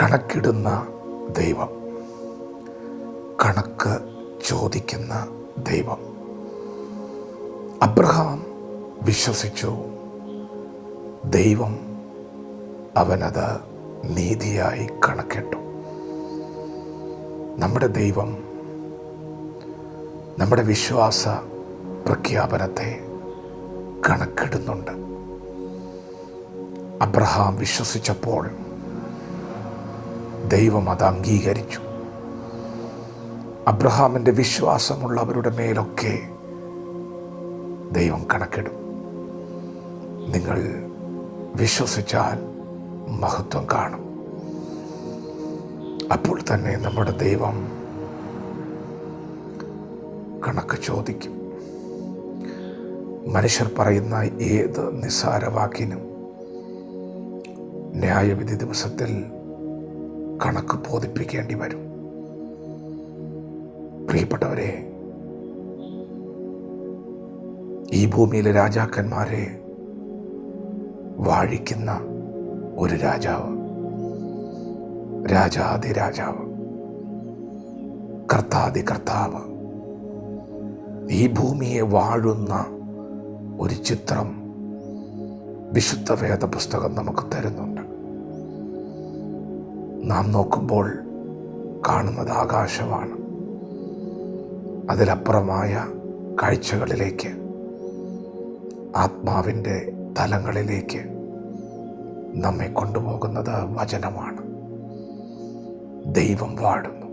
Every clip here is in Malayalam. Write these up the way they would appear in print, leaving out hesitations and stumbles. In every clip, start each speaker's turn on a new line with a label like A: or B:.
A: കണക്കിടുന്ന ദൈവം, കണക്ക് ചോദിക്കുന്ന ദൈവം. അബ്രഹാം വിശ്വസിച്ചു, ദൈവം അവനത് നീതിയായി കണക്കിട്ടു. നമ്മുടെ ദൈവം നമ്മുടെ വിശ്വാസ പ്രഖ്യാപനത്തെ കണക്കിടുന്നുണ്ട്. അബ്രഹാം വിശ്വസിച്ചപ്പോൾ ദൈവം അത് അംഗീകരിച്ചു. അബ്രഹാമിൻ്റെ വിശ്വാസമുള്ളവരുടെ മേലൊക്കെ ദൈവം കണക്കിടും. നിങ്ങൾ വിശ്വസിച്ചാൽ മഹത്വം കാണും. അപ്പോൾ തന്നെ നമ്മുടെ ദൈവം കണക്ക് ചോദിക്കും. മനുഷ്യർ പറയുന്ന ഏത് നിസ്സാര വാക്കിനും ന്യായവിധി ദിവസത്തിൽ കണക്ക് ബോധിപ്പിക്കേണ്ടി വരും. പ്രിയപ്പെട്ടവരെ, ഈ ഭൂമിയിലെ രാജാക്കന്മാരെ വാഴിക്കുന്ന ഒരു രാജാവ്, രാജാതിരാജാവ്, കർത്താതി കർത്താവ്, ഈ ഭൂമിയെ വാഴുന്ന ഒരു ചിത്രം വിശുദ്ധ വേദപുസ്തകം നമുക്ക് തരുന്നുണ്ട്. നാം നോക്കുമ്പോൾ കാണുന്നത് ആകാശമാണ്. അതിലപ്പുറമായ കാഴ്ചകളിലേക്ക്, ആത്മാവിൻ്റെ തലങ്ങളിലേക്ക് നമ്മെ കൊണ്ടുപോകുന്നത് വചനമാണ്. ദൈവം വാഴുന്നു.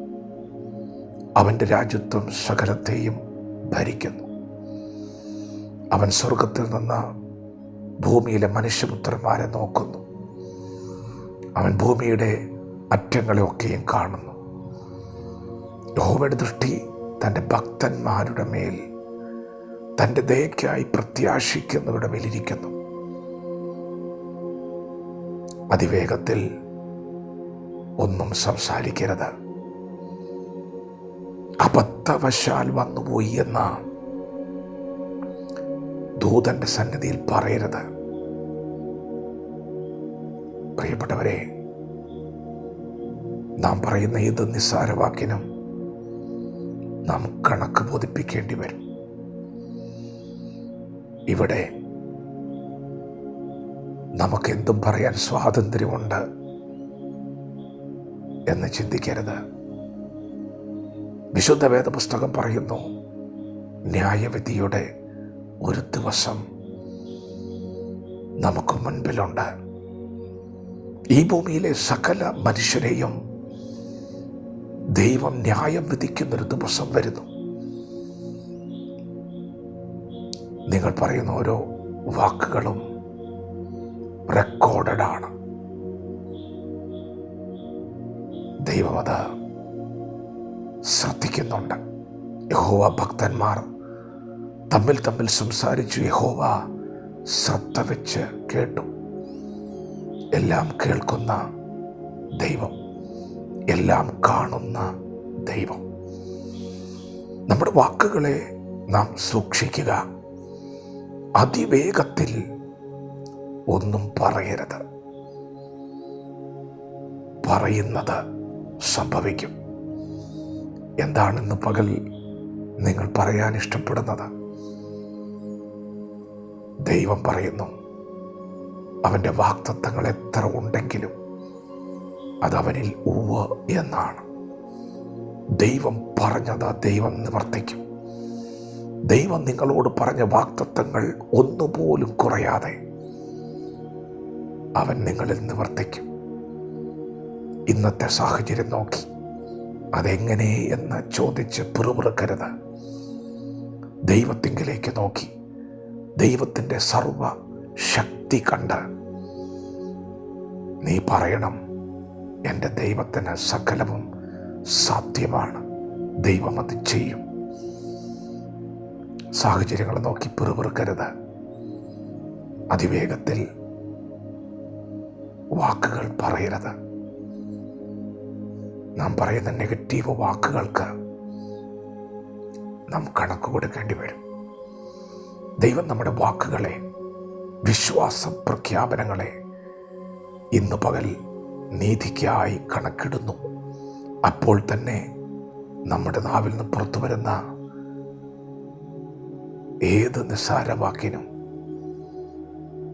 A: അവൻ്റെ രാജ്യത്വം സകലത്തെയും ഭരിക്കുന്നു. അവൻ സ്വർഗത്തിൽ നിന്ന് ഭൂമിയിലെ മനുഷ്യപുത്രന്മാരെ നോക്കുന്നു. അവൻ ഭൂമിയുടെ അറ്റങ്ങളെയൊക്കെയും കാണുന്നു. യഹോവയുടെ ദൃഷ്ടി തൻ്റെ ഭക്തന്മാരുടെ മേൽ, തൻ്റെ ദയയ്ക്കായി പ്രത്യാശിക്കുന്നവരുടെ മേലിരിക്കുന്നു. അതിവേഗത്തിൽ ഒന്നും സംസാരിക്കരുത്. അബദ്ധവശാൽ വന്നുപോയി എന്ന ദൂതന്റെ സന്നിധിയിൽ പറയരുത്. പ്രിയപ്പെട്ടവരെ, നാം പറയുന്ന ഏത് നിസ്സാരവാക്കിനും നാം കണക്ക് ബോധിപ്പിക്കേണ്ടി വരും. ഇവിടെ നമുക്കെന്തും പറയാൻ സ്വാതന്ത്ര്യമുണ്ട് എന്ന് ചിന്തിക്കരുത്. വിശുദ്ധ വേദപുസ്തകം പറയുന്നു, ന്യായവിധിയുടെ ഒരു ദിവസം നമുക്ക് മുൻപിലുണ്ട്. ഈ ഭൂമിയിലെ സകല മനുഷ്യരെയും ദൈവം ന്യായം വിധിക്കുന്നൊരു ദിവസം വരുന്നു. നിങ്ങൾ പറയുന്ന ഓരോ വാക്കുകളും റെക്കോർഡഡ് ആണ്. ദൈവം അത് ശ്രദ്ധിക്കുന്നുണ്ട്. യഹോവ ഭക്തന്മാർ തമ്മിൽ സംസാരിച്ചു. യഹോവ ശ്രദ്ധ വെച്ച് കേട്ടു. എല്ലാം കേൾക്കുന്ന ദൈവം, എല്ലാം കാണുന്ന ദൈവം. നമ്മുടെ വാക്കുകളെ നാം സൂക്ഷിക്കുക. അതിവേഗത്തിൽ ഒന്നും പറയരുത്. പറയുന്നത് സംഭവിക്കും. എന്താണെന്ന് പകൽ നിങ്ങൾ പറയാൻ ഇഷ്ടപ്പെടുന്നത്? ദൈവം പറയുന്നു, അവൻ്റെ വാഗ്ദത്തങ്ങൾ എത്ര ഉണ്ടെങ്കിലും അതവനിൽ ഉവ്വ് എന്നാണ്. ദൈവം പറഞ്ഞത് ദൈവം നിവർത്തിക്കും. ദൈവം നിങ്ങളോട് പറഞ്ഞ വാഗ്ദത്തങ്ങൾ ഒന്നുപോലും കുറയാതെ അവൻ നിങ്ങളിൽ നിവർത്തിക്കും. ഇന്നത്തെ സാഹചര്യം നോക്കി അതെങ്ങനെ എന്ന് ചോദിച്ച് പിറുപിറുക്കരുത്. ദൈവത്തിങ്കിലേക്ക് നോക്കി ദൈവത്തിൻ്റെ സർവ ശക്തി കണ്ട് നീ പറയണം, എൻ്റെ ദൈവത്തിന് സകലവും സാധ്യമാണ്. ദൈവം അത് ചെയ്യും. സാഹചര്യങ്ങൾ നോക്കി പിറുപിറുക്കരുത്. അതിവേഗത്തിൽ വാക്കുകൾ പറയരുത്. നാം പറയുന്ന നെഗറ്റീവ് വാക്കുകൾക്ക് നാം കണക്ക് കൊടുക്കേണ്ടി വരും. ദൈവം നമ്മുടെ വാക്കുകളെ, വിശ്വാസ പ്രഖ്യാപനങ്ങളെ ഇന്ന് പകൽ നീതിക്കായി കണക്കിടുന്നു. അപ്പോൾ തന്നെ നമ്മുടെ നാവിൽ നിന്ന് പുറത്തു വരുന്ന ഏത് നിസ്സാരവാക്കിനും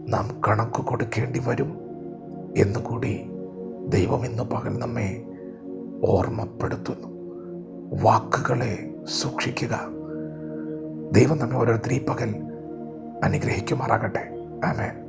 A: നാം കണക്ക് കൊടുക്കേണ്ടി വരും എന്നുകൂടി ദൈവം ഇന്ന് പകൽ നമ്മെ ഓർമ്മപ്പെടുത്തുന്നു. വാക്കുകളെ സൂക്ഷിക്കുക. ദൈവം നമ്മെ ഓരോരുത്തരും ഈ പകൽ അനുഗ്രഹിക്കുമാറാകട്ടെ. ആമേൻ.